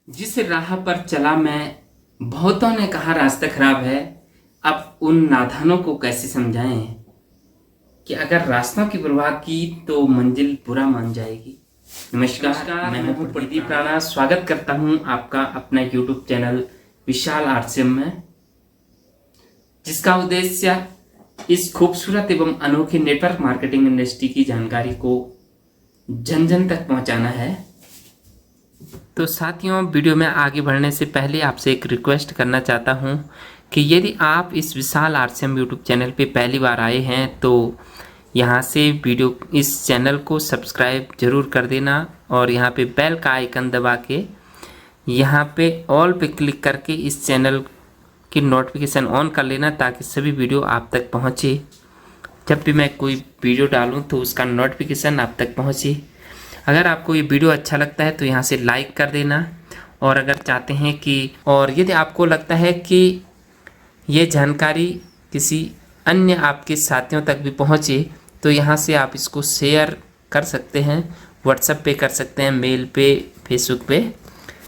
जिस राह पर चला मैं, बहुतों ने कहा रास्ता खराब है। अब उन नादानों को कैसे समझाएं कि अगर रास्तों की परवाह की तो मंजिल बुरा मान जाएगी। नमस्कार, मैं हूं प्रदीप राणा। स्वागत करता हूं आपका अपना यूट्यूब चैनल विशाल आरसीएम में, जिसका उद्देश्य इस खूबसूरत एवं अनोखी नेटवर्क मार्केटिंग इंडस्ट्री की जानकारी को जन जन तक पहुंचाना है। तो साथियों, वीडियो में आगे बढ़ने से पहले आपसे एक रिक्वेस्ट करना चाहता हूं कि यदि आप इस विशाल आरसीएम यूट्यूब चैनल पे पहली बार आए हैं तो यहां से वीडियो इस चैनल को सब्सक्राइब जरूर कर देना और यहां पे बेल का आइकन दबा के यहां पे ऑल पे क्लिक करके इस चैनल की नोटिफिकेशन ऑन कर लेना, ताकि सभी वीडियो आप तक पहुंचे। जब भी मैं कोई वीडियो डालूं तो उसका नोटिफिकेशन आप तक पहुंचे। अगर आपको ये वीडियो अच्छा लगता है तो यहाँ से लाइक कर देना, और अगर चाहते हैं कि यदि आपको लगता है कि ये जानकारी किसी अन्य आपके साथियों तक भी पहुँचे तो यहाँ से आप इसको शेयर कर सकते हैं। व्हाट्सएप पे कर सकते हैं, मेल पे, फेसबुक पे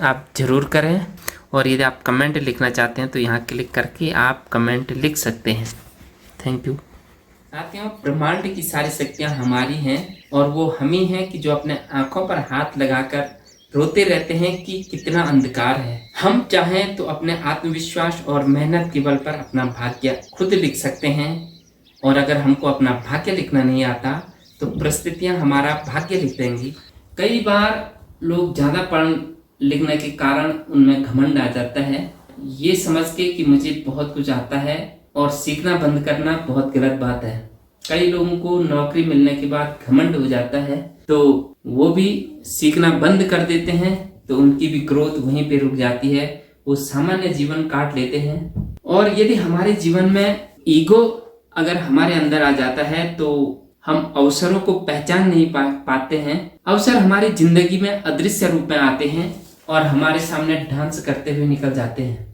आप ज़रूर करें। और यदि आप कमेंट लिखना चाहते हैं तो यहाँ क्लिक करके आप कमेंट लिख सकते हैं। Thank you. साथियों, ब्रह्मांड की सारी शक्तियाँ हमारी हैं और वो हम ही हैं कि जो अपने आंखों पर हाथ लगाकर रोते रहते हैं कि कितना अंधकार है। हम चाहें तो अपने आत्मविश्वास और मेहनत के बल पर अपना भाग्य खुद लिख सकते हैं, और अगर हमको अपना भाग्य लिखना नहीं आता तो परिस्थितियां हमारा भाग्य लिख देंगी। कई बार लोग ज़्यादा पढ़ लिखने के कारण उनमें घमंड आ जाता है, ये समझ के कि मुझे बहुत कुछ आता है, और सीखना बंद करना बहुत गलत बात है। कई लोगों को नौकरी मिलने के बाद घमंड हो जाता है तो वो भी सीखना बंद कर देते हैं, तो उनकी भी ग्रोथ वहीं पे रुक जाती है, वो सामान्य जीवन काट लेते हैं। और यदि हमारे जीवन में ईगो अगर हमारे अंदर आ जाता है तो हम अवसरों को पहचान नहीं पाते हैं। अवसर हमारी जिंदगी में अदृश्य रूप में आते हैं और हमारे सामने डांस करते हुए निकल जाते हैं।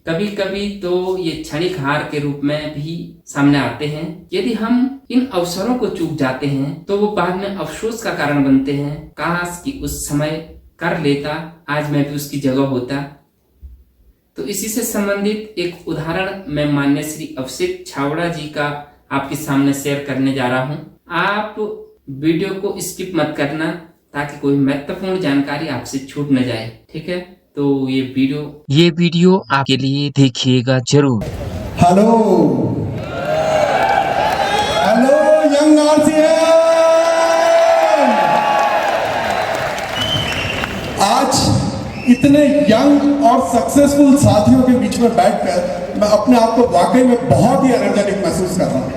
कभी कभी तो ये क्षणिक हार के रूप में भी सामने आते हैं। यदि हम इन अवसरों को चूक जाते हैं तो वो बाद में अफसोस का कारण बनते हैं। काश कि उस समय कर लेता, आज मैं भी उसकी जगह होता। तो इसी से संबंधित एक उदाहरण मैं माननीय श्री अभिषेक छाबड़ा जी का आपके सामने शेयर करने जा रहा हूँ। आप वीडियो को स्किप मत करना ताकि कोई महत्वपूर्ण जानकारी आपसे छूट न जाए, ठीक है? तो ये वीडियो आपके लिए देखिएगा जरूर। हेलो हेलो यंग आरसीएम, आज इतने यंग और सक्सेसफुल साथियों के बीच में बैठकर मैं अपने आप को वाकई में बहुत ही एनर्जेटिक महसूस कर रहा हूँ।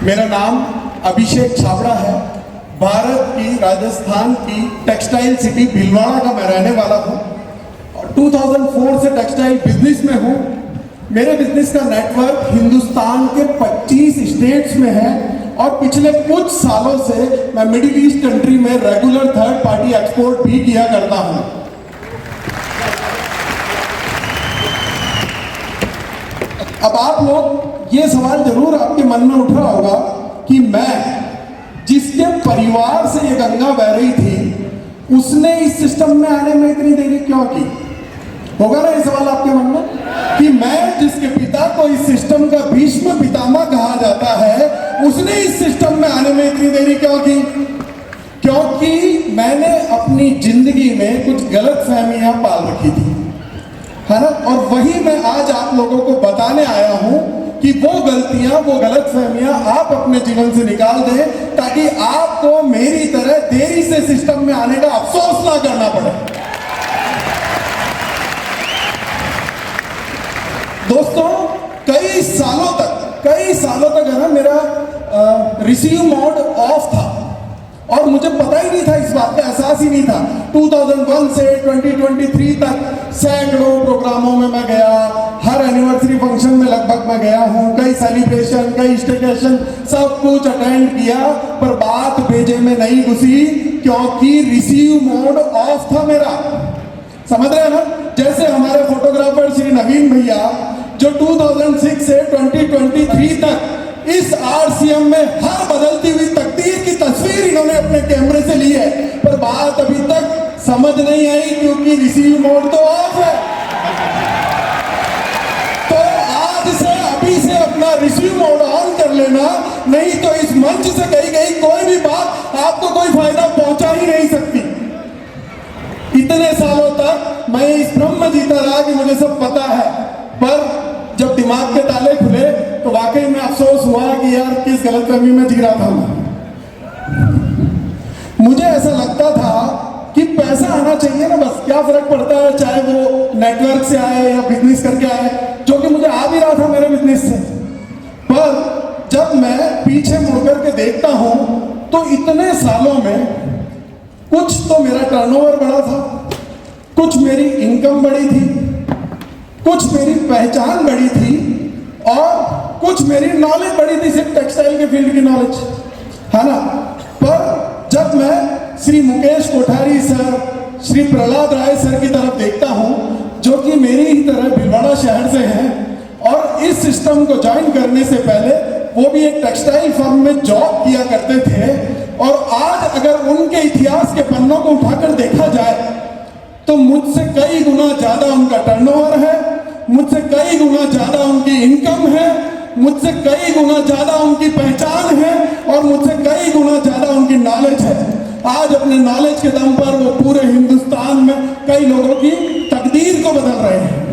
मेरा नाम अभिषेक छाबड़ा है। भारत की राजस्थान की टेक्सटाइल सिटी भीलवाड़ा का मैं रहने वाला हूँ और 2004 से टेक्सटाइल बिजनेस में हूँ। मेरे बिजनेस का नेटवर्क हिंदुस्तान के 25 स्टेट्स में है और पिछले कुछ सालों से मैं मिडिल ईस्ट कंट्री में रेगुलर थर्ड पार्टी एक्सपोर्ट भी किया करता हूँ। अब आप लोग ये सवाल जरूर आपके मन में उठ रहा होगा कि मैं जिसके परिवार से ये गंगा बह रही थी उसने इस सिस्टम में आने में इतनी देरी क्यों की? होगा ना ये सवाल आपके मन में कि मैं जिसके पिता को इस सिस्टम का भीष्म पितामह कहा जाता है उसने इस सिस्टम में आने में इतनी देरी क्यों की? क्योंकि मैंने अपनी जिंदगी में कुछ गलत फहमियां पाल रखी थी, है ना? और वही मैं आज आप लोगों को बताने आया हूं कि वो गलतियां, वो गलतफहमियां आप अपने जीवन से निकाल दें ताकि आपको मेरी तरह देरी से सिस्टम में आने का अफसोस ना करना पड़े। दोस्तों, कई सालों तक है ना मेरा रिसीव मोड ऑफ था और मुझे पता ही नहीं था, इस बात का एहसास ही नहीं था। 2001 से 2023 तक सैकड़ों प्रोग्रामों में मैं गया, हर एनिवर्सरी फंक्शन में लगभग मैं गया हूँ, कई सेलिब्रेशन, कई स्टेकेशन, सब कुछ अटेंड किया, पर बात भेजे में नहीं घुसी क्योंकि रिसीव मोड ऑफ था मेरा। समझ रहे हैं ना? जैसे हमारे फोटोग्राफर श्री नवीन भैया जो 2006 से 2023 तक इस आरसीएम में हर बदलती हुई तकदीर की तस्वीर इन्होंने अपने कैमरे से ली है, पर बात अभी तक समझ नहीं आई क्योंकि रिसीव मोड तो ऑफ है। तो आज से अभी से अपना रिसीव मोड ऑन कर लेना, नहीं तो इस मंच से कही गई कोई भी बात आपको कोई फायदा पहुंचा ही नहीं सकती। इतने सालों तक मैं इस भ्रम में जीता रहा कि मुझे सब पता है, पर जब दिमाग के ताले खुले तो वाकई में अफसोस हुआ कि यार किस गलतफहमी में जी रहा था मैं। मुझे ऐसा लगता था कि पैसा आना चाहिए ना, बस क्या फर्क पड़ता है चाहे वो नेटवर्क से आए या बिजनेस करके आए, जो कि मुझे आ भी रहा था मेरे बिजनेस से। पर जब मैं पीछे मुड़कर के देखता हूं तो इतने सालों में कुछ तो मेरा टर्नओवर बढ़ा था, कुछ मेरी इनकम बढ़ी थी, कुछ मेरी पहचान बढ़ी थी और कुछ मेरी नॉलेज बढ़ी थी, सिर्फ टेक्सटाइल के फील्ड की नॉलेज, है ना। पर जब मैं श्री मुकेश कोठारी सर, श्री प्रहलाद राय सर की तरफ देखता हूं, जो कि मेरी ही तरह भिलवाड़ा शहर से हैं और इस सिस्टम को ज्वाइन करने से पहले वो भी एक टेक्सटाइल फर्म में जॉब किया करते थे, और आज अगर उनके इतिहास के पन्नों को उठाकर देखा जाए तो मुझसे कई गुना ज्यादा उनका टर्नओवर है, मुझसे कई गुना ज्यादा उनकी इनकम है, मुझसे कई गुना ज्यादा उनकी पहचान है और मुझसे कई गुना ज्यादा उनकी नॉलेज है। आज अपने नॉलेज के दम पर वो पूरे हिंदुस्तान में कई लोगों की तकदीर को बदल रहे हैं।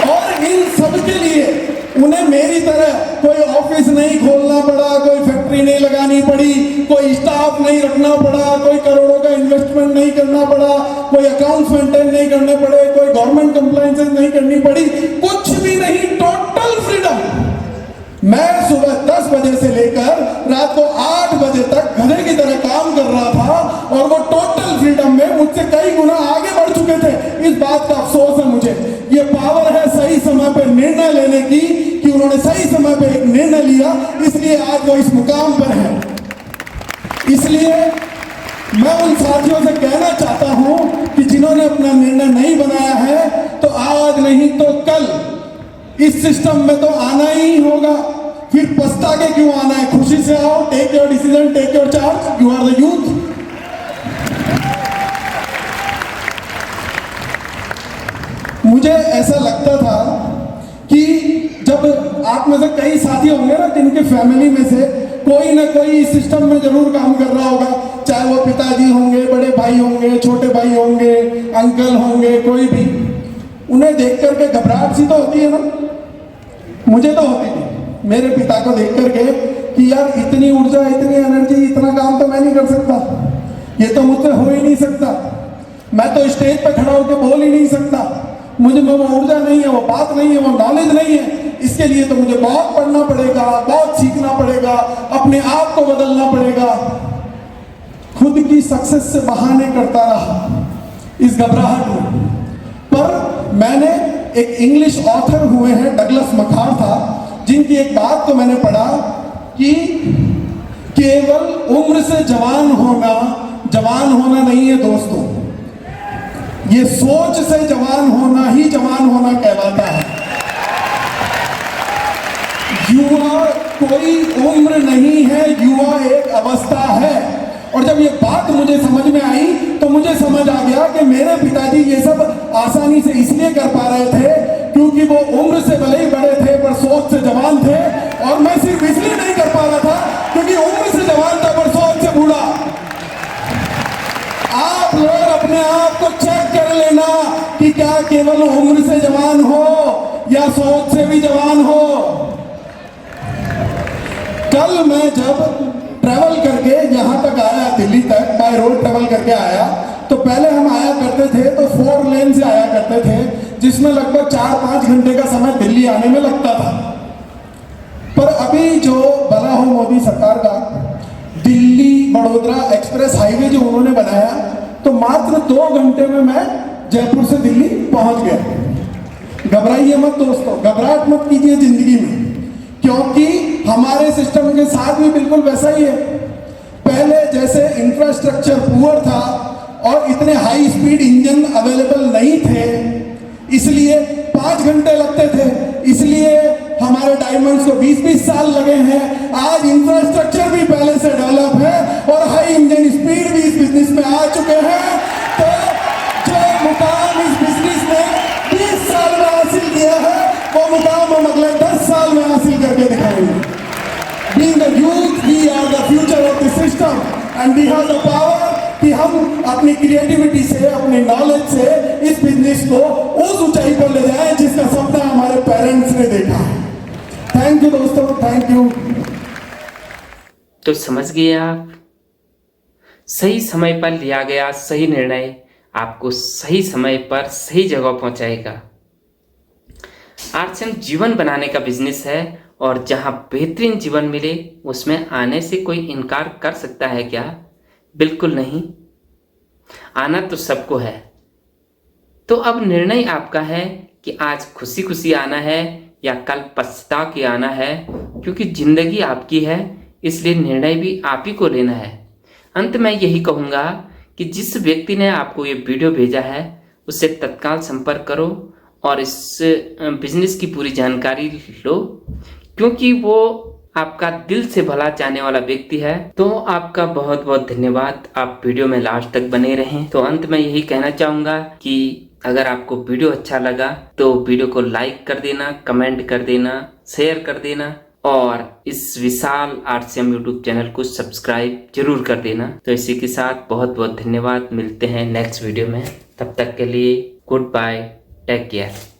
और इन सब के लिए उन्हें मेरी तरह कोई ऑफिस नहीं खोलना पड़ा, कोई फैक्ट्री नहीं लगानी पड़ी, कोई स्टाफ नहीं रखना पड़ा, कोई करोड़ों का इन्वेस्टमेंट नहीं करना पड़ा, कोई अकाउंट्स मेंटेन नहीं करने पड़े, कोई गवर्नमेंट कंप्लायंसेस नहीं करनी पड़ी, कुछ भी नहीं, टोटल फ्रीडम। मैं सुबह 10 बजे से लेकर रात को 8 बजे तक गधे की तरह काम कर रहा था और वो टोटल फ्रीडम में मुझसे कई गुना आगे बढ़ चुके थे। इस बात का अफसोस है मुझे। ये पावर है सही समय पे निर्णय लेने की, कि उन्होंने सही समय पे एक निर्णय लिया, इसलिए आज वो इस मुकाम पर है। इसलिए मैं उन साथियों से कहना चाहता हूं कि जिन्होंने अपना निर्णय नहीं बनाया है, तो आज नहीं तो कल इस सिस्टम में तो आना ही होगा। फिर पछता के क्यों आना है, खुशी से आओ, take your decision, take your charge, you are the youth. मुझे ऐसा लगता था कि जब आप में से कई साथी होंगे ना जिनके फैमिली में से कोई ना कोई इस सिस्टम में जरूर काम कर रहा होगा, चाहे वो पिताजी होंगे, बड़े भाई होंगे, छोटे भाई होंगे, अंकल होंगे, कोई भी, उन्हें देख करके घबराहट सी तो होती है ना। मुझे तो होती थी मेरे पिता को देख करके कि यार इतनी ऊर्जा, इतनी एनर्जी, इतना काम तो मैं नहीं कर सकता, ये तो मुझसे हो ही नहीं सकता, मैं तो स्टेज पे खड़ा होकर बोल ही नहीं सकता, मुझे में वो ऊर्जा नहीं है, वो बात नहीं है, वो नॉलेज नहीं है। इसके लिए तो मुझे बहुत पढ़ना पड़ेगा, बहुत सीखना पड़ेगा, अपने आप को बदलना पड़ेगा। खुद की सक्सेस से बहाने करता रहा इस घबराहट में। पर मैंने एक इंग्लिश ऑथर हुए हैं, डगलस मकार्थर, जिनकी एक बात तो मैंने पढ़ा कि केवल उम्र से जवान होना नहीं है दोस्तों, ये सोच से जवान होना ही जवान होना कहलाता है। युवा कोई उम्र नहीं है, युवा एक अवस्था है। और जब ये बात मुझे समझ में आई तो मुझे समझ आ गया कि मेरे पिताजी ये सब आसानी से इसलिए कर पा रहे थे क्योंकि वो उम्र से भले ही बड़े थे पर सोच से जवान थे, और मैं सिर्फ इसलिए नहीं कर पा रहा था क्योंकि उम्र से जवान था पर सोच से बूढ़ा। आप लोग अपने आप को चेक कर लेना कि क्या केवल उम्र से जवान हो या सोच से भी जवान हो। कल मैं जब ट्रैवल करके यहाँ तक आया, दिल्ली तक बाय रोड ट्रैवल करके आया, तो पहले हम आया करते थे तो 4 लेन से आया करते थे, जिसमें लगभग 4-5 घंटे का समय दिल्ली आने में लगता था। पर अभी जो बना हो मोदी सरकार का दिल्ली बड़ौदा एक्सप्रेस हाईवे जो उन्होंने बनाया, तो मात्र 2 घंटे में मैं जयपुर से दिल्ली पहुंच गया। घबराइए मत दोस्तों, घबराहट मत कीजिए जिंदगी में, क्योंकि हमारे सिस्टम के साथ भी बिल्कुल वैसा ही है। पहले जैसे इंफ्रास्ट्रक्चर पुअर था और इतने हाई स्पीड इंजन अवेलेबल नहीं थे, इसलिए 5 घंटे लगते थे, इसलिए हमारे डायमंड्स को 20-20 साल लगे हैं। आज इंफ्रास्ट्रक्चर भी पहले से डेवलप है और हाई इंजन स्पीड भी इस बिजनेस में आ चुके हैं। तो जो मुकाम इस बिजनेस ने 20 साल में हासिल किया है, वो मुकाम हम अगले 10 साल में हासिल करके दिखाएंगे। Being the youth, we are the future of the system and we have the power कि हम अपनी क्रिएटिविटी से, अपने नॉलेज से इस बिजनेस को उस ऊंचाई पर ले जाएं जिसका सपना हमारे पेरेंट्स ने देखा है। थैंक यू दोस्तों, थैंक यू। तो समझ गए आप, सही समय पर लिया गया सही निर्णय आपको सही समय पर सही जगह पहुंचाएगा। आरसीएम जीवन बनाने का बिजनेस है और जहां बेहतरीन जीवन मिले उसमें आने से कोई इनकार कर सकता है क्या? बिल्कुल नहीं। आना तो सबको है। तो अब निर्णय आपका है कि आज खुशी खुशी आना है या कल पछता के आना है, क्योंकि जिंदगी आपकी है, इसलिए निर्णय भी आप ही को लेना है। अंत में यही कहूँगा कि जिस व्यक्ति ने आपको ये वीडियो भेजा है उससे तत्काल संपर्क करो और इस बिजनेस की पूरी जानकारी लो, क्योंकि वो आपका दिल से भला चाहने वाला व्यक्ति है। तो आपका बहुत बहुत धन्यवाद, आप वीडियो में लास्ट तक बने रहें। तो अंत में यही कहना चाहूँगा कि अगर आपको वीडियो अच्छा लगा तो वीडियो को लाइक कर देना, कमेंट कर देना, शेयर कर देना और इस विशाल आरसीएम यूट्यूब चैनल को सब्सक्राइब जरूर कर देना। तो इसी के साथ बहुत बहुत धन्यवाद, मिलते हैं नेक्स्ट वीडियो में। तब तक के लिए गुड बाय, टेक केयर।